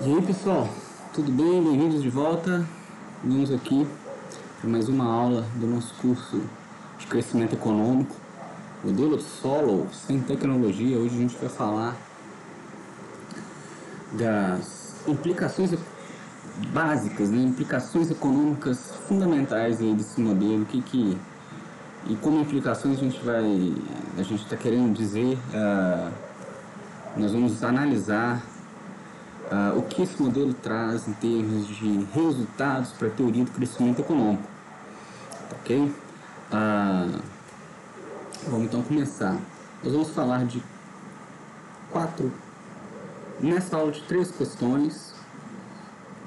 E aí pessoal, tudo bem? Bem-vindos de volta. Vamos aqui para mais uma aula do nosso curso de crescimento econômico, modelo solo sem tecnologia. Hoje a gente vai falar das implicações básicas, implicações econômicas fundamentais aí desse modelo, e como implicações a gente está querendo dizer, nós vamos analisar o que esse modelo traz em termos de resultados para a teoria do crescimento econômico, ok? Vamos então começar. Nós vamos falar de nessa aula de 3 questões,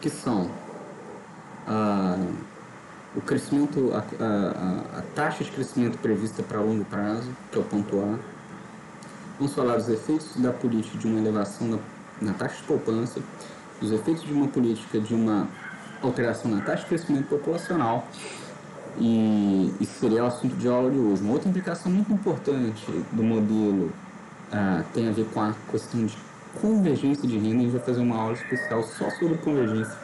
que são o crescimento, a taxa de crescimento prevista para longo prazo, que é o ponto A. Vamos falar dos efeitos da política de uma elevação na taxa de poupança, os efeitos de uma política de uma alteração na taxa de crescimento populacional, e isso seria o assunto de aula de hoje. Uma outra implicação muito importante do modelo tem a ver com a questão de convergência de renda. A gente vai fazer uma aula especial só sobre convergência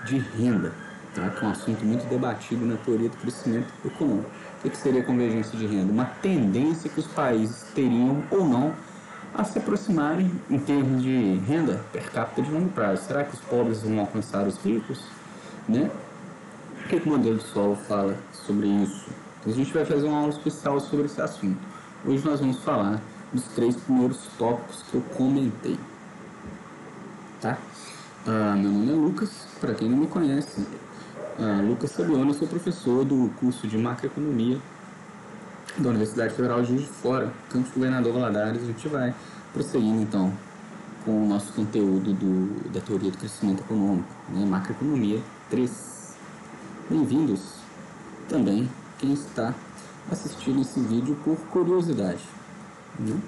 de renda, tá? Que é um assunto muito debatido na teoria do crescimento econômico. O que seria convergência de renda? Uma tendência que os países teriam ou não a se aproximarem em termos de renda per capita de longo prazo. Será que os pobres vão alcançar os ricos? Né? O que o modelo de solo fala sobre isso? Então a gente vai fazer uma aula especial sobre esse assunto. Hoje nós vamos falar dos 3 primeiros tópicos que eu comentei. Tá? Meu nome é Lucas, para quem não me conhece, Lucas Sabiano, eu sou professor do curso de macroeconomia da Universidade Federal de Juiz de Fora, campus Governador Valadares. A gente vai prosseguindo então com o nosso conteúdo da teoria do crescimento econômico, macroeconomia 3. Bem-vindos também quem está assistindo esse vídeo por curiosidade, né?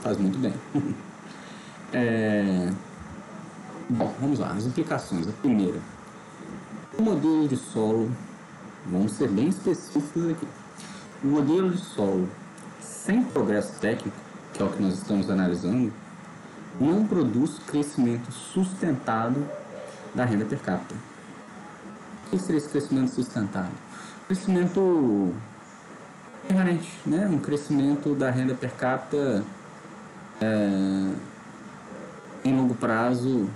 Faz muito bem. Bom, vamos lá, as implicações. A primeira, o modelo de solo, vamos ser bem específicos aqui. O modelo de solo sem progresso técnico, que é o que nós estamos analisando, não produz crescimento sustentado da renda per capita. O que seria esse crescimento sustentado? Crescimento permanente, um crescimento da renda per capita em longo prazo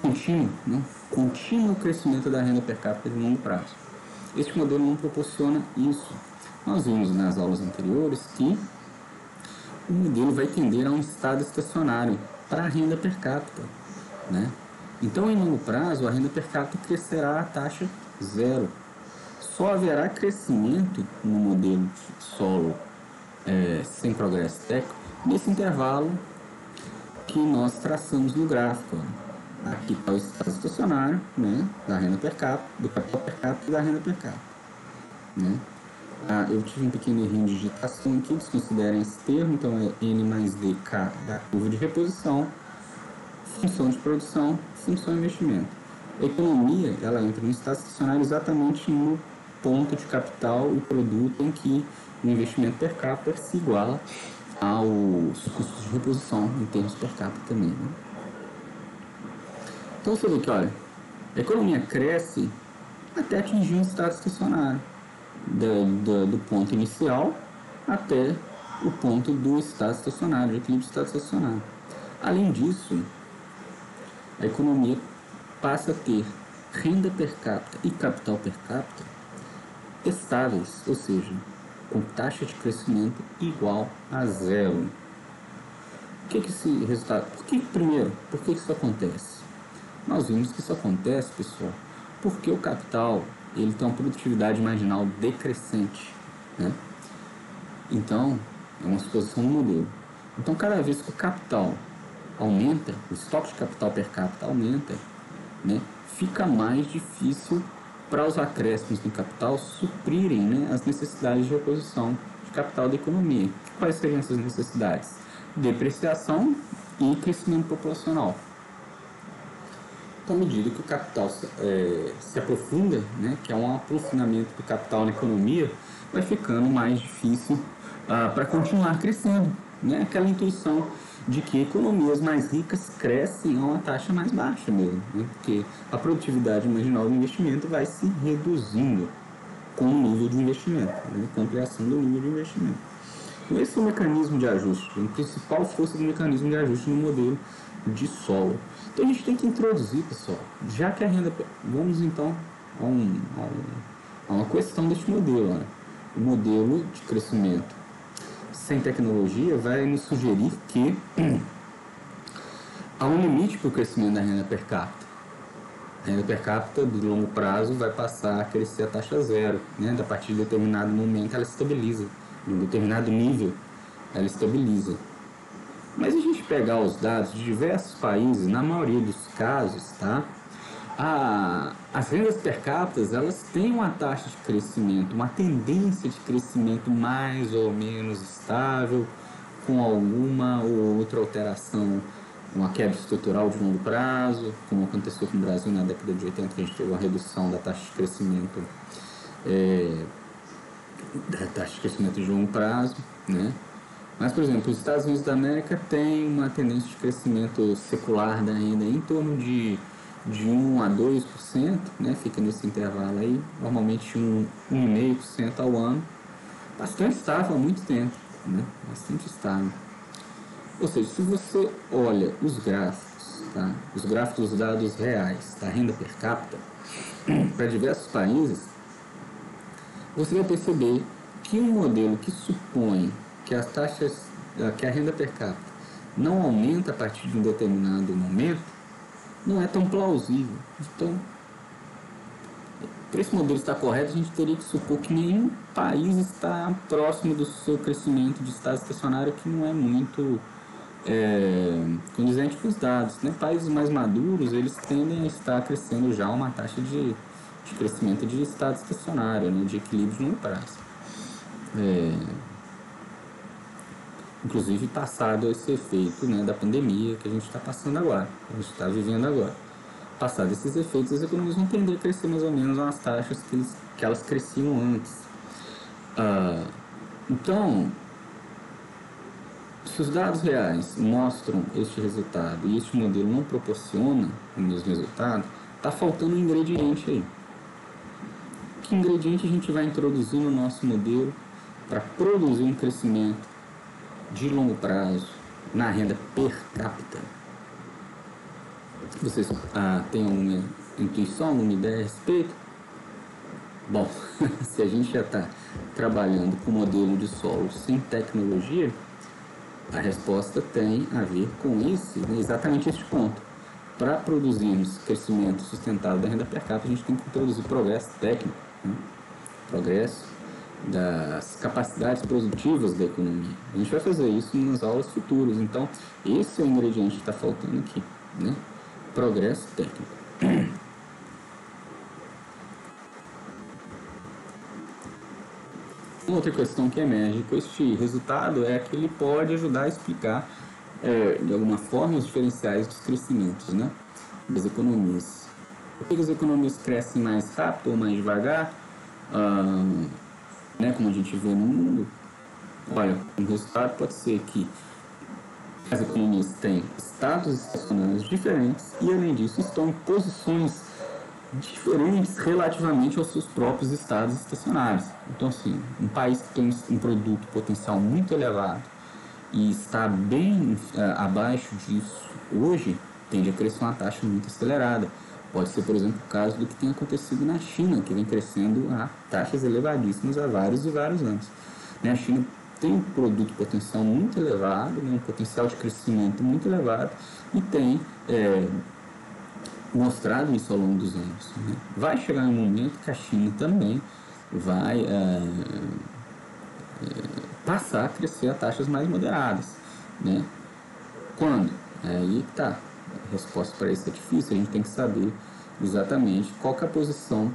contínuo, contínuo crescimento da renda per capita de longo prazo. Este modelo não proporciona isso. Nós vimos nas aulas anteriores que o modelo vai tender a um estado estacionário para a renda per capita, Então, em longo prazo, a renda per capita crescerá a taxa zero. Só haverá crescimento no modelo de solo sem progresso técnico nesse intervalo que nós traçamos no gráfico. Aqui está o estado estacionário, da renda per capita, do capital per capita e da renda per capita, eu tive um pequeno errinho de digitação aqui, desconsiderem esse termo. Então é N mais DK da curva de reposição, função de produção, função de investimento. A economia, ela entra no estado estacionário exatamente no ponto de capital e produto em que o investimento per capita se iguala aos custos de reposição em termos per capita também, Então você vê que, olha, a economia cresce até atingir um estado estacionário, do ponto inicial até o ponto do estado estacionário, de equilíbrio do estado estacionário. Além disso, a economia passa a ter renda per capita e capital per capita estáveis, ou seja, com taxa de crescimento igual a zero. Por que esse resultado? Por que isso acontece? Nós vimos que isso acontece, pessoal, porque o capital ele tem uma produtividade marginal decrescente, Então, é uma suposição do modelo. Então, cada vez que o capital aumenta, o estoque de capital per capita aumenta, fica mais difícil para os acréscimos do capital suprirem as necessidades de reposição de capital da economia. Quais seriam essas necessidades? Depreciação e crescimento populacional. Então, à medida que o capital se aprofunda, que é um aprofundamento do capital na economia, vai ficando mais difícil para continuar crescendo. Aquela intuição de que economias mais ricas crescem a uma taxa mais baixa mesmo, né? Porque a produtividade marginal do investimento vai se reduzindo com o nível de investimento, né? Com a ampliação do nível de investimento. Então, esse é o mecanismo de ajuste, a principal força do mecanismo de ajuste no modelo de solo. Então, a gente tem que introduzir, pessoal, já que a renda... Vamos, então, a uma questão deste modelo, né? O modelo de crescimento sem tecnologia vai nos sugerir que há um limite para o crescimento da renda per capita. A renda per capita, de longo prazo, vai passar a crescer a taxa zero, né? A partir de determinado momento, ela estabiliza. Em um determinado nível, ela estabiliza. Mas a gente pegar os dados de diversos países, na maioria dos casos, tá? As rendas per capita, elas têm uma taxa de crescimento, uma tendência de crescimento mais ou menos estável, com alguma ou outra alteração, uma quebra estrutural de longo prazo, como aconteceu com o Brasil na década de 80, que a gente teve uma redução da taxa de crescimento, de longo prazo, né? Mas, por exemplo, os Estados Unidos da América têm uma tendência de crescimento secular da renda em torno de 1 a 2%, né? Fica nesse intervalo aí, normalmente 1,5% ao ano, bastante estável há muito tempo, né? Bastante estável. Ou seja, se você olha os gráficos, tá? Os gráficos dos dados reais da renda per capita para diversos países, você vai perceber que um modelo que supõe que as taxas, que a renda per capita não aumenta a partir de um determinado momento, não é tão plausível. Então, para esse modelo estar correto, a gente teria que supor que nenhum país está próximo do seu crescimento de estado estacionário, que não é muito condizente com os dados, né? Países mais maduros, eles tendem a estar crescendo já uma taxa de crescimento de estado estacionário, né? De equilíbrio de longo prazo. Inclusive passado esse efeito, né, da pandemia que a gente está passando agora, a gente está vivendo agora. Passado esses efeitos, as economias vão tender a crescer mais ou menos às taxas que elas cresciam antes. Então, se os dados reais mostram este resultado e este modelo não proporciona o mesmo resultado, está faltando um ingrediente aí. Que ingrediente a gente vai introduzir no nosso modelo para produzir um crescimento de longo prazo na renda per capita? Vocês têm alguma intuição, alguma ideia a respeito? Bom, se a gente já está trabalhando com modelo de solo sem tecnologia, a resposta tem a ver com isso, exatamente este ponto. Para produzirmos crescimento sustentável da renda per capita, a gente tem que introduzir progresso técnico, né? Progresso das capacidades produtivas da economia. A gente vai fazer isso nas aulas futuras. Então, esse é o ingrediente que está faltando aqui, né? Progresso técnico. Uma outra questão que emerge com este resultado é que ele pode ajudar a explicar, de alguma forma, os diferenciais dos crescimentos, né, das economias. Por que as economias crescem mais rápido ou mais devagar? Né, como a gente vê no mundo, olha, o resultado pode ser que as economias têm estados estacionários diferentes e, além disso, estão em posições diferentes relativamente aos seus próprios estados estacionários. Então, assim, um país que tem um produto potencial muito elevado e está bem abaixo disso hoje, tende a crescer uma taxa muito acelerada. Pode ser, por exemplo, o caso do que tem acontecido na China, que vem crescendo a taxas elevadíssimas há vários e vários anos. A China tem um produto potencial muito elevado, um potencial de crescimento muito elevado e tem mostrado isso ao longo dos anos. Né? Vai chegar um momento que a China também vai passar a crescer a taxas mais moderadas. Né? Quando? Aí tá. A resposta para isso é difícil, a gente tem que saber exatamente qual que é a posição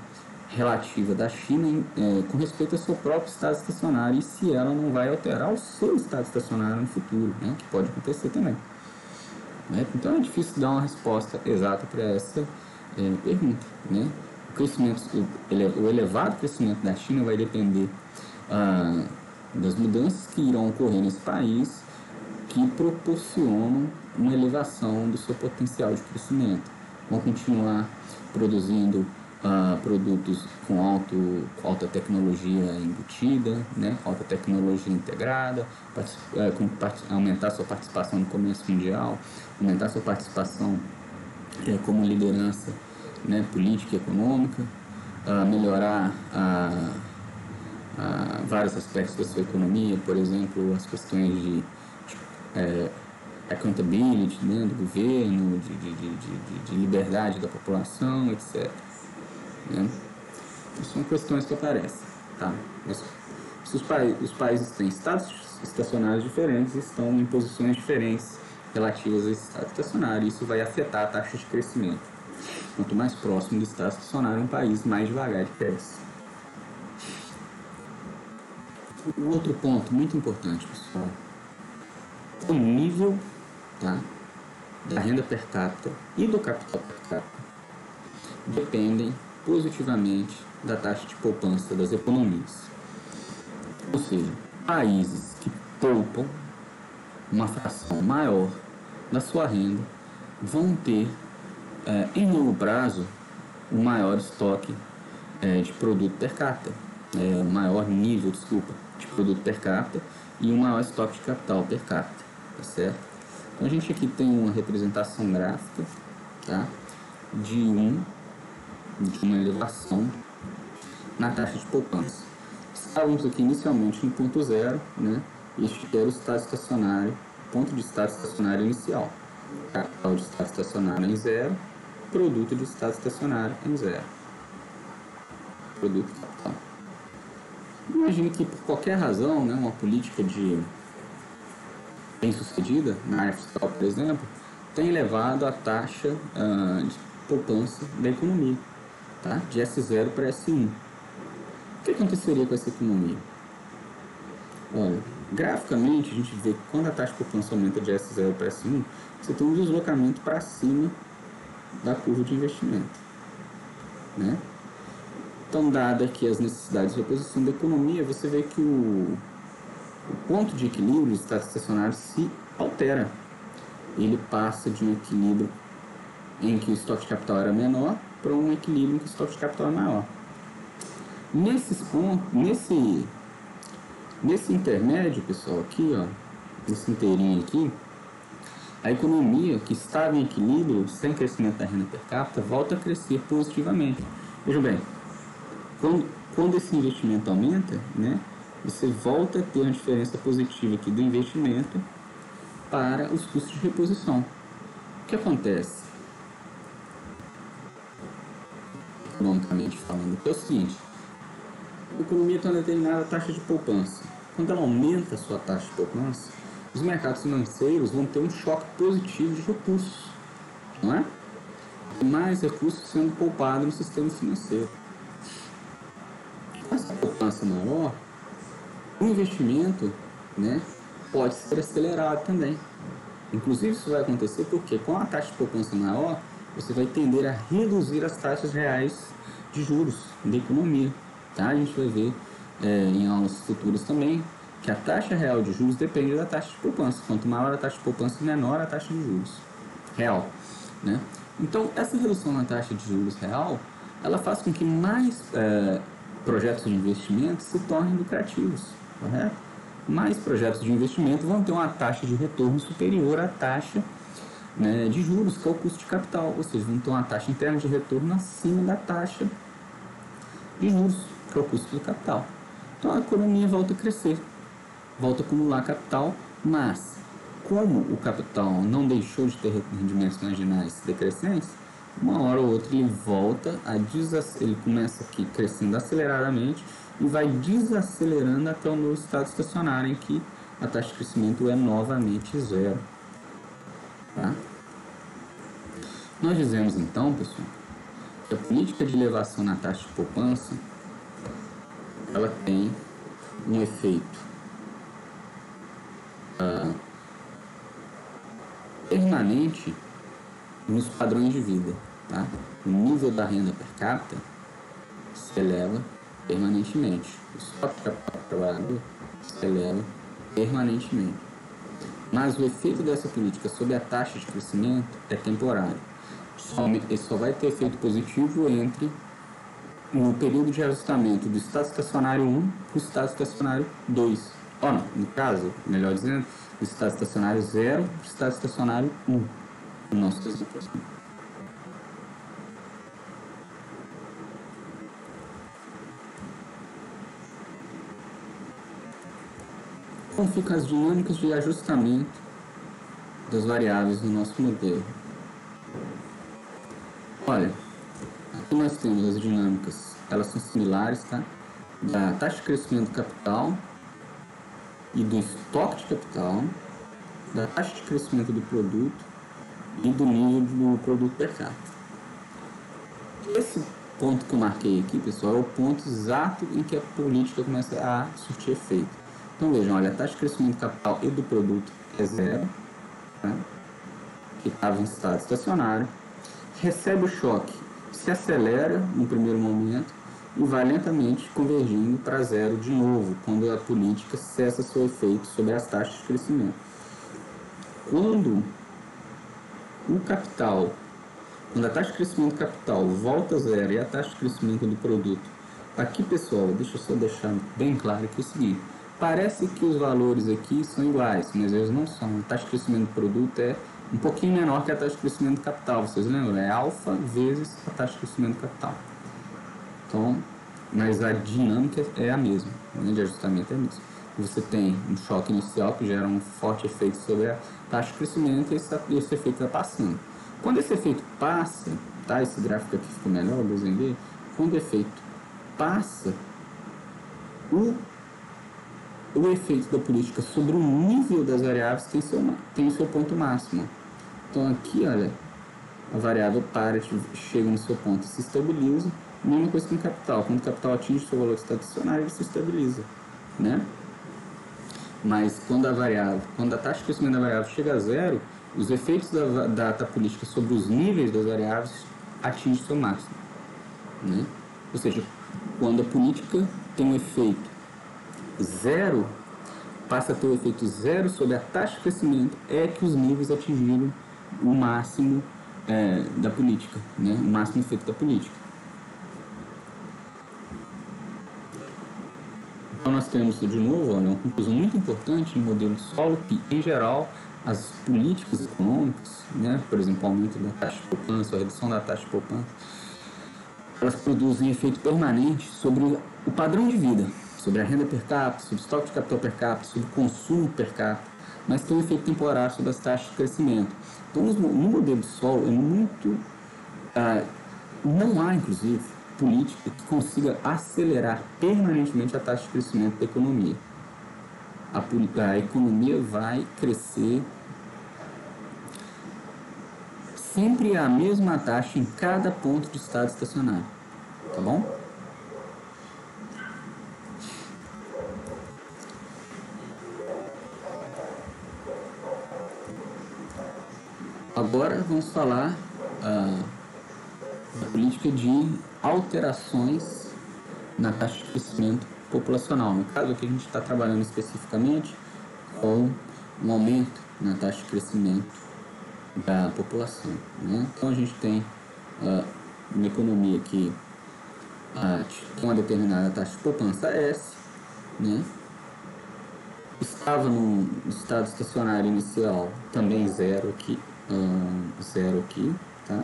relativa da China com respeito ao seu próprio estado estacionário e se ela não vai alterar o seu estado estacionário no futuro, né? Que pode acontecer também. Né? Então é difícil dar uma resposta exata para essa pergunta. Né? O elevado crescimento da China vai depender das mudanças que irão ocorrer nesse país que proporcionam uma elevação do seu potencial de crescimento. Vão continuar produzindo produtos com alta tecnologia embutida, né, alta tecnologia integrada, aumentar sua participação no comércio mundial, aumentar sua participação como liderança, né, política e econômica, melhorar vários aspectos da sua economia, por exemplo, as questões de accountability, né, do governo, de liberdade da população, etc. Né? São questões que aparecem. Tá? Os países têm estados estacionários diferentes e estão em posições diferentes relativas a esse estado estacionário. Isso vai afetar a taxa de crescimento. Quanto mais próximo do estado estacionário um país, mais devagar ele cresce. Um outro ponto muito importante, pessoal, o nível, tá, da renda per capita e do capital per capita dependem positivamente da taxa de poupança das economias. Ou seja, países que poupam uma fração maior da sua renda vão ter, em longo prazo, um maior estoque de produto per capita, um maior nível, de produto per capita e um maior estoque de capital per capita, tá certo? Então a gente aqui tem uma representação gráfica, tá, de uma elevação na taxa de poupança. Estávamos aqui inicialmente no ponto zero, né? Este era o estado estacionário, ponto de estado estacionário inicial. Capital de estado estacionário em zero, produto de estado estacionário em zero. Produto capital. Imagine que por qualquer razão, né, uma política bem sucedida, na área fiscal, por exemplo, tem elevado a taxa de poupança da economia, tá? De S0 para S1. O que aconteceria com essa economia? Olha, graficamente a gente vê que quando a taxa de poupança aumenta de S0 para S1, você tem um deslocamento para cima da curva de investimento, né? Então, dada aqui as necessidades de reposição da economia, você vê que o ponto de equilíbrio do estado estacionário se altera. Ele passa de um equilíbrio em que o estoque de capital era menor para um equilíbrio em que o estoque de capital é maior. Nesse intermédio, pessoal, aqui, ó, nesse inteirinho aqui, a economia que estava em equilíbrio, sem crescimento da renda per capita, volta a crescer positivamente. Vejam bem, quando esse investimento aumenta, né, você volta a ter uma diferença positiva aqui do investimento para os custos de reposição. O que acontece? Economicamente falando, é o seguinte: a economia tem uma determinada taxa de poupança. Quando ela aumenta a sua taxa de poupança, os mercados financeiros vão ter um choque positivo de recursos, não é? Mais recursos sendo poupados no sistema financeiro. Com essa poupança maior, o investimento, né, pode ser acelerado também. Inclusive isso vai acontecer porque com a taxa de poupança maior, você vai tender a reduzir as taxas reais de juros da economia. Tá? A gente vai ver em aulas futuras também que a taxa real de juros depende da taxa de poupança. Quanto maior a taxa de poupança, menor a taxa de juros real, né? Então, essa redução na taxa de juros real, ela faz com que mais projetos de investimento se tornem lucrativos, correto? Mais projetos de investimento vão ter uma taxa de retorno superior à taxa, né, de juros, que é o custo de capital, ou seja, vão ter uma taxa interna de retorno acima da taxa de juros, que é o custo do capital. Então a economia volta a crescer, volta a acumular capital, mas como o capital não deixou de ter rendimentos marginais decrescentes, uma hora ou outra ele volta ele começa aqui crescendo aceleradamente e vai desacelerando até o novo estado estacionário em que a taxa de crescimento é novamente zero. Tá? Nós dizemos então, pessoal, que a política de elevação na taxa de poupança ela tem um efeito permanente nos padrões de vida. Tá? O nível da renda per capita se eleva permanentemente. O estoque de capital trabalhador se eleva permanentemente. Mas o efeito dessa política sobre a taxa de crescimento é temporário. Ele só vai ter efeito positivo no período de ajustamento do estado estacionário 1 para o estado estacionário 2. Ou não, no caso, melhor dizendo, do estado estacionário 0 para o estado estacionário 1. No nosso exemplo. Como ficam as dinâmicas de ajustamento das variáveis no nosso modelo? Olha, aqui nós temos as dinâmicas, elas são similares, tá? Da taxa de crescimento do capital e do estoque de capital, da taxa de crescimento do produto e do nível do produto per capita. Esse ponto que eu marquei aqui, pessoal, é o ponto exato em que a política começa a surtir efeito. Então vejam, olha, a taxa de crescimento do capital e do produto é 0, tá? Que estava em estado estacionário, recebe o choque, se acelera no primeiro momento e vai lentamente convergindo para 0 de novo, quando a política cessa seu efeito sobre as taxas de crescimento. Quando a taxa de crescimento do capital volta a 0 e a taxa de crescimento do produto, aqui pessoal, deixa eu só deixar bem claro que é o seguinte, parece que os valores aqui são iguais, mas eles não são. A taxa de crescimento do produto é um pouquinho menor que a taxa de crescimento do capital, vocês lembram? É alfa vezes a taxa de crescimento do capital. Então, mas a dinâmica é a mesma, né, de ajustamento é a mesma. Você tem um choque inicial que gera um forte efeito sobre a taxa de crescimento e esse efeito vai passando. Quando esse efeito passa, tá? Esse gráfico aqui ficou melhor, eu desenhei. Quando o efeito passa, o efeito da política sobre o nível das variáveis tem o seu ponto máximo. Então aqui, olha, a variável chega no seu ponto e se estabiliza. Mesma coisa com o capital. Quando o capital atinge o seu valor estacionário, ele se estabiliza, né? Mas quando a taxa de crescimento da variável chega a 0, os efeitos da política sobre os níveis das variáveis atingem o seu máximo, né? Ou seja, quando a política tem um efeito 0, passa a ter o efeito 0 sobre a taxa de crescimento, é que os níveis atingiram o máximo da política, né? O máximo efeito da política. Então nós temos, de novo, olha, uma conclusão muito importante no modelo de solo, que, em geral, as políticas econômicas, né, por exemplo, o aumento da taxa de poupança, a redução da taxa de poupança, elas produzem efeito permanente sobre o padrão de vida, sobre a renda per capita, sobre o estoque de capital per capita, sobre o consumo per capita, mas tem um efeito temporário sobre as taxas de crescimento. Então, no modelo de solo, é muito... não há, inclusive, política que consiga acelerar permanentemente a taxa de crescimento da economia. A economia vai crescer sempre a mesma taxa em cada ponto de estado estacionário, tá bom? Agora vamos falar da política de alterações na taxa de crescimento populacional. No caso aqui a gente está trabalhando especificamente com um aumento na taxa de crescimento da população, né? Então a gente tem uma economia que tem uma determinada taxa de poupança S, né? Estava no estado estacionário inicial também 0 aqui, tá?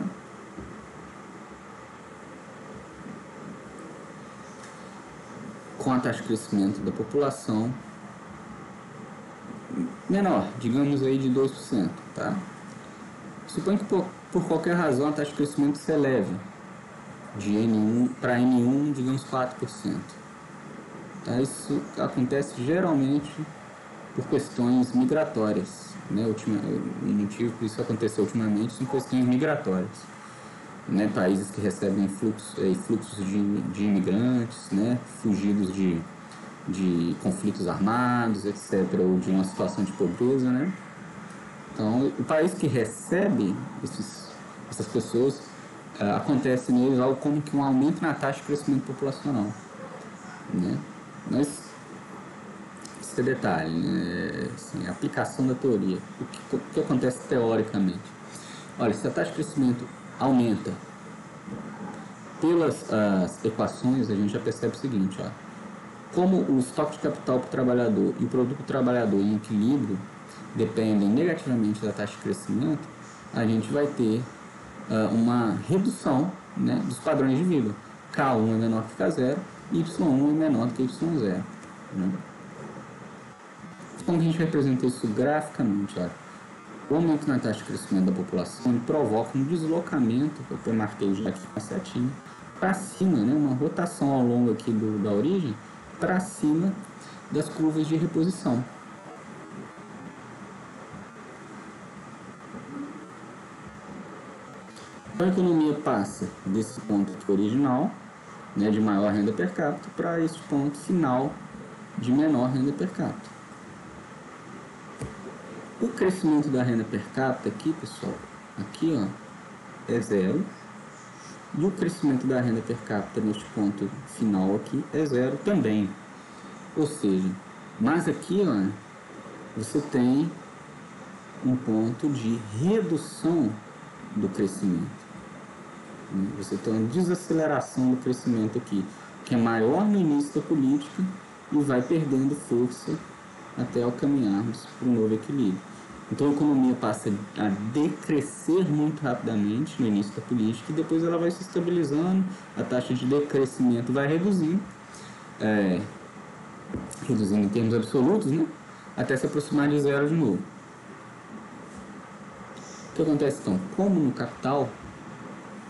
Com a taxa de crescimento da população menor, digamos aí de 2%, tá? Suponha que por qualquer razão a taxa de crescimento se eleve de N1 para N1, digamos 4%. Tá? Isso acontece geralmente por questões migratórias, né? O motivo por isso aconteceu ultimamente são questões migratórias, né? Países que recebem fluxos de imigrantes, né? Fugidos de conflitos armados, etc., ou de uma situação de pobreza, né? Então, o país que recebe essas pessoas, acontece neles algo como que um aumento na taxa de crescimento populacional, né? Mas esse detalhe, né? Assim, a aplicação da teoria. O que acontece teoricamente? Olha, se a taxa de crescimento aumenta pelas as equações, a gente já percebe o seguinte, ó. Como o estoque de capital para o trabalhador e o produto do trabalhador em equilíbrio dependem negativamente da taxa de crescimento, a gente vai ter uma redução, né, dos padrões de vida. K1 é menor que K0 e Y1 é menor do que Y0. Né? Como a gente representa isso graficamente? Olha, o aumento na taxa de crescimento da população ele provoca um deslocamento, que eu marquei já aqui com a setinha, para cima, né, uma rotação ao longo aqui da origem, para cima das curvas de reposição. Então a economia passa desse ponto aqui original, né, de maior renda per capita, para esse ponto final de menor renda per capita. O crescimento da renda per capita aqui, pessoal, aqui ó, é 0. E o crescimento da renda per capita neste ponto final aqui é 0 também. Ou seja, mas aqui ó, você tem um ponto de redução do crescimento. Você tem uma desaceleração do crescimento aqui, que é maior no início da política e vai perdendo força até ao caminharmos para um novo equilíbrio. Então a economia passa a decrescer muito rapidamente no início da política e depois ela vai se estabilizando, a taxa de decrescimento vai reduzindo, reduzindo em termos absolutos, né? Até se aproximar de 0 de novo. O que acontece então? Como no capital,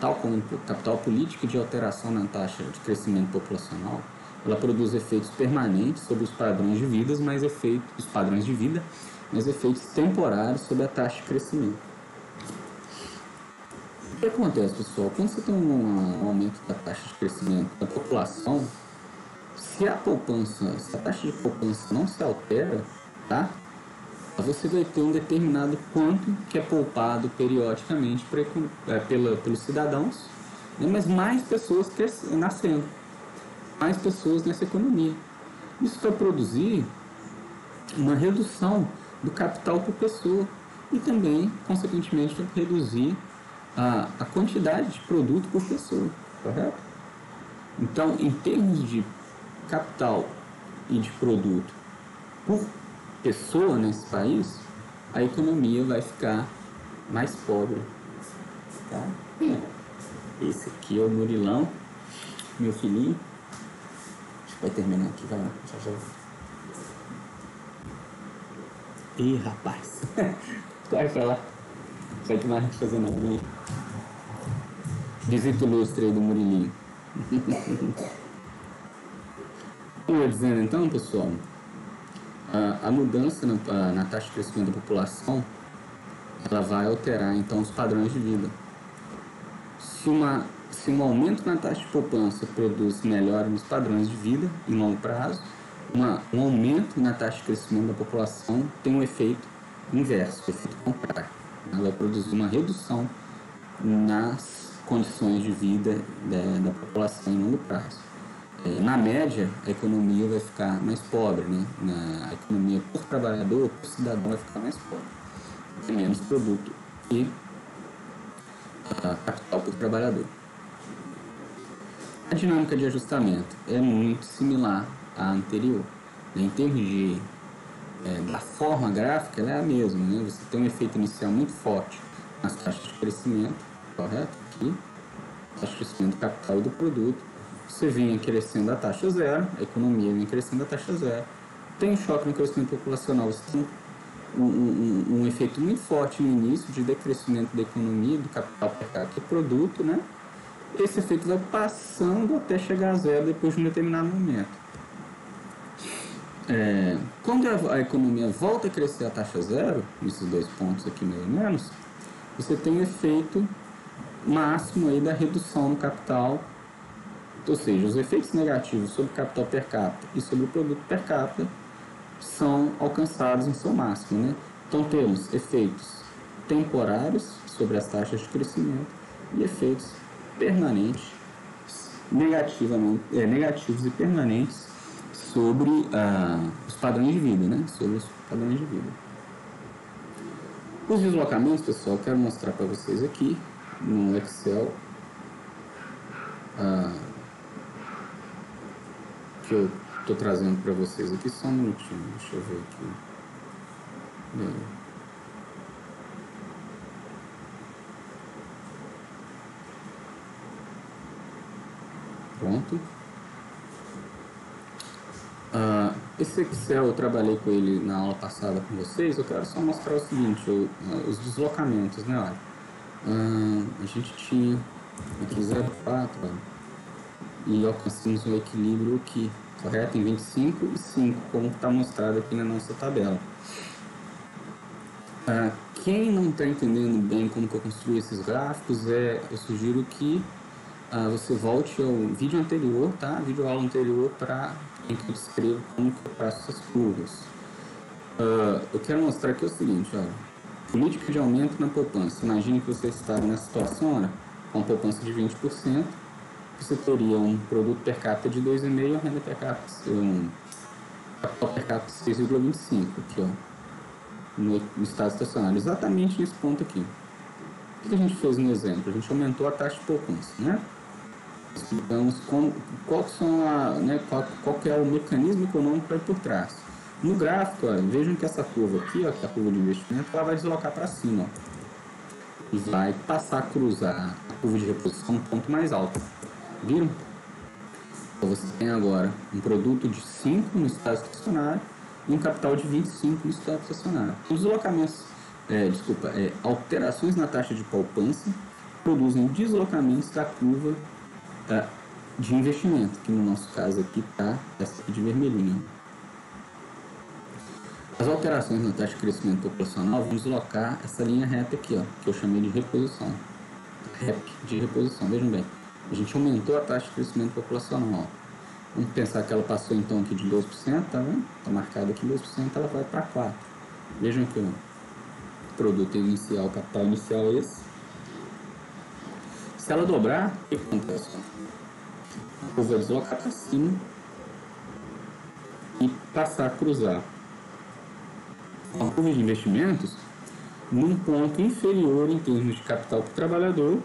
tal como no capital, política de alteração na taxa de crescimento populacional, ela produz efeitos permanentes sobre os padrões de vida, mas efeitos temporários sobre a taxa de crescimento. O que acontece, pessoal? Quando você tem um aumento da taxa de crescimento da população, se a taxa de poupança não se altera, tá? Você vai ter um determinado quanto que é poupado periodicamente pelos cidadãos, né? Mas mais pessoas nascendo, mais pessoas nessa economia. Isso vai produzir uma redução do capital por pessoa e também, consequentemente, vai reduzir a quantidade de produto por pessoa, correto? Então, em termos de capital e de produto por pessoa nesse país, a economia vai ficar mais pobre. Tá? Esse aqui é o Murilão, meu filhinho. Acho que vai terminar aqui, vai lá. Já. Ih, rapaz. Corre pra lá. Sai que mais a gente fazer nada aí. Visita o lustre aí do Murilinho. Como eu ia dizendo então, pessoal, a mudança na taxa de crescimento da população, ela vai alterar então os padrões de vida. Se um aumento na taxa de poupança produz melhora nos padrões de vida em longo prazo, um aumento na taxa de crescimento da população tem um efeito inverso, um efeito contrário. Ela vai produzir uma redução nas condições de vida da população em longo prazo. Na média, a economia vai ficar mais pobre, né? A economia por trabalhador, por cidadão, vai ficar mais pobre. Tem menos produto e capital por trabalhador. A dinâmica de ajustamento é muito similar à anterior. Em termos da forma gráfica, ela é a mesma, né? Você tem um efeito inicial muito forte nas taxas de crescimento, correto? Aqui, taxa de crescimento do capital e do produto. Você vinha crescendo a taxa zero, a economia vinha crescendo a taxa zero. Tem um choque no crescimento populacional, você tem um efeito muito forte no início de decrescimento da economia, do capital per capita e produto, né? Esse efeito vai passando até chegar a zero depois de um determinado momento. Quando a economia volta a crescer a taxa zero, nesses dois pontos aqui mais ou menos, você tem o efeito máximo aí da redução no capital. Ou seja, os efeitos negativos sobre o capital per capita e sobre o produto per capita são alcançados em seu máximo, né? Então temos efeitos temporários sobre as taxas de crescimento e efeitos permanentes, negativos e permanentes sobre os padrões de vida, né? Sobre os padrões de vida. Os deslocamentos, pessoal, eu quero mostrar para vocês aqui no Excel que eu estou trazendo para vocês aqui. Só um minutinho, deixa eu ver aqui. Pronto. Esse Excel eu trabalhei com ele na aula passada com vocês. Eu quero só mostrar o seguinte, os deslocamentos, né? Olha, a gente tinha aqui 0,4 e alcançamos um equilíbrio aqui, correto? Em 25 e 5, como está mostrado aqui na nossa tabela. Quem não está entendendo bem como que eu construí esses gráficos, eu sugiro que você volte ao vídeo anterior, tá? Vídeo aula anterior, para em que eu descrevo como que eu faço essas curvas. Eu quero mostrar aqui o seguinte, olha, política de aumento na poupança. Imagine que você está nessa situação, olha, com uma poupança de 20%, você teria um produto per capita de 2,5, a renda per capita, capital per capita de 6,25, aqui, ó, no estado estacionário, exatamente nesse ponto aqui. O que a gente fez no exemplo? A gente aumentou a taxa de poupança, né? Explicamos qual que é o mecanismo econômico aí por trás. No gráfico, ó, vejam que essa curva aqui, ó, que é a curva de investimento, ela vai deslocar para cima, ó, e vai passar a cruzar a curva de reposição um ponto mais alto. Viram? Então você tem agora um produto de 5 no estado estacionário e um capital de 25 no estado estacionário. Os deslocamentos, alterações na taxa de poupança produzem deslocamentos da curva de investimento, que no nosso caso aqui está essa aqui de vermelhinho. As alterações na taxa de crescimento populacional vão deslocar essa linha reta aqui, ó, que eu chamei de reposição. REP de reposição, vejam bem. A gente aumentou a taxa de crescimento populacional, ó. Vamos pensar que ela passou então aqui de 2%, tá vendo? Está marcado aqui 2%, ela vai para 4%. Vejam aqui, ó, produto inicial, capital inicial é esse. Se ela dobrar, o que acontece? A curva vai deslocar para cima e passar a cruzar a curva de investimentos num ponto inferior em termos de capital por trabalhador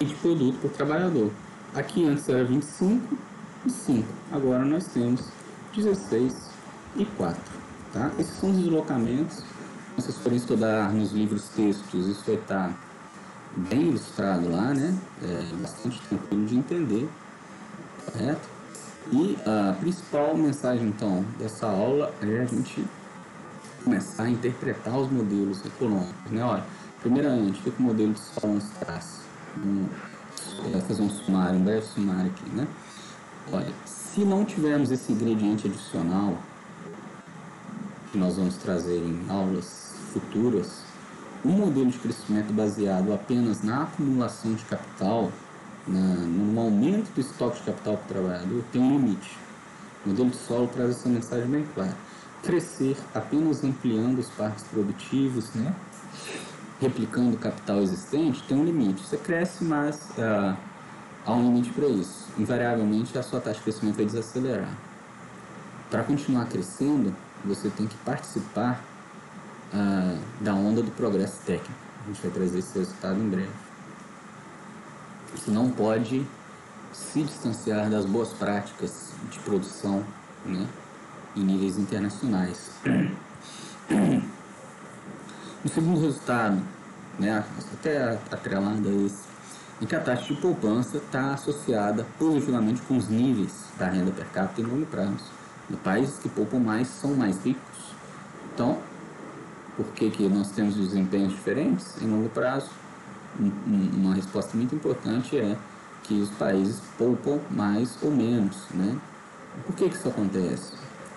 e de produto por trabalhador. Aqui antes era 25 e 5, agora nós temos 16 e 4. Tá? Esses são os deslocamentos. Se vocês forem estudar nos livros textos, isso vai estar bem ilustrado lá, né? É bastante tranquilo de entender, correto? E a principal mensagem, então, dessa aula é a gente começar a interpretar os modelos econômicos, né? Olha, primeiramente, o que o modelo de Solon nos traz? Fazer um sumário, um breve sumário aqui, né? Olha, se não tivermos esse ingrediente adicional, que nós vamos trazer em aulas futuras, um modelo de crescimento baseado apenas na acumulação de capital, no aumento do estoque de capital para o trabalhador, tem um limite. O modelo de Solon traz essa mensagem bem clara. Crescer apenas ampliando os parques produtivos, né? Replicando o capital existente, tem um limite. Você cresce, mas há um limite para isso. Invariavelmente, a sua taxa de crescimento vai desacelerar. Para continuar crescendo, você tem que participar da onda do progresso técnico. A gente vai trazer esse resultado em breve. Você não pode se distanciar das boas práticas de produção, né, em níveis internacionais. O segundo resultado, né, até atrelado a esse, em que a taxa de poupança está associada positivamente com os níveis da renda per capita em longo prazo. Os países que poupam mais são mais ricos. Então, por que nós temos desempenhos diferentes em longo prazo? Uma resposta muito importante é que os países poupam mais ou menos, né? Por que isso acontece?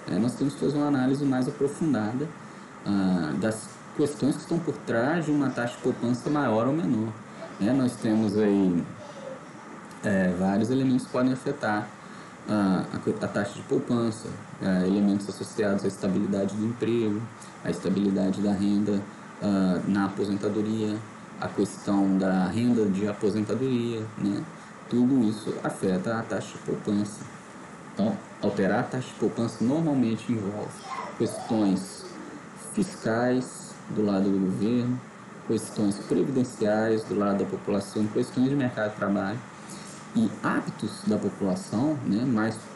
Nós temos que fazer uma análise mais aprofundada das questões que estão por trás de uma taxa de poupança maior ou menor. Nós temos aí vários elementos que podem afetar a taxa de poupança, elementos associados à estabilidade do emprego, à estabilidade da renda na aposentadoria, a questão da renda de aposentadoria, né? Tudo isso afeta a taxa de poupança. Então, alterar a taxa de poupança normalmente envolve questões fiscais do lado do governo, questões previdenciais do lado da população, questões de mercado de trabalho e hábitos da população, né,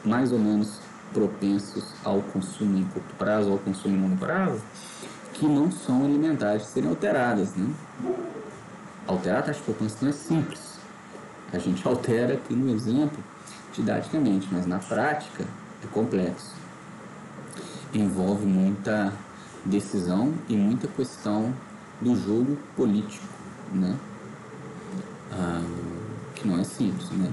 mais ou menos propensos ao consumo em curto prazo ou ao consumo em longo prazo, que não são elementares de serem alteradas. Né? Alterar a taxa de poupança não é simples. A gente altera aqui no exemplo didaticamente, mas na prática é complexo. Envolve muita decisão e muita questão do jogo político, né? Que não é simples, né?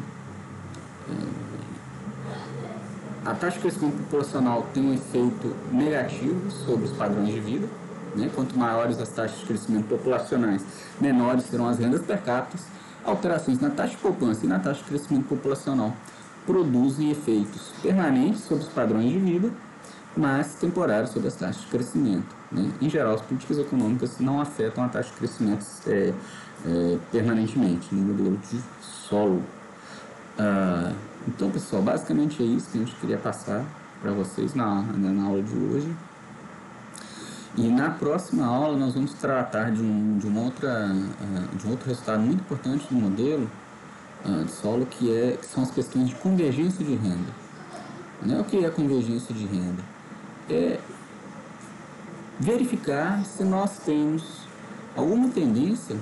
A taxa de crescimento populacional tem um efeito negativo sobre os padrões de vida, né? Quanto maiores as taxas de crescimento populacionais, menores serão as rendas per capita. Alterações na taxa de poupança e na taxa de crescimento populacional produzem efeitos permanentes sobre os padrões de vida, mas temporários sobre as taxas de crescimento. Né? Em geral, as políticas econômicas não afetam a taxa de crescimento permanentemente no modelo de solo. Então, pessoal, basicamente é isso que a gente queria passar para vocês na aula de hoje. E na próxima aula nós vamos tratar de um outro resultado muito importante do modelo de solo, que são as questões de convergência de renda. Né? O que é a convergência de renda? É verificar se nós temos alguma tendência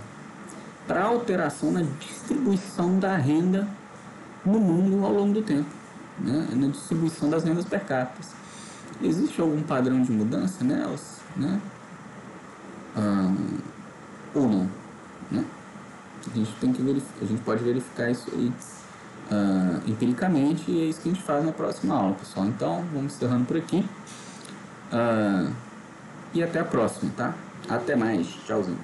para alteração na distribuição da renda no mundo ao longo do tempo, né? Na distribuição das rendas per capita. Existe algum padrão de mudança nelas, né? Ou não, né? A gente pode verificar isso aí empiricamente, e é isso que a gente faz na próxima aula, pessoal. Então, vamos encerrando por aqui. E até a próxima, tá? Até mais. Tchauzinho.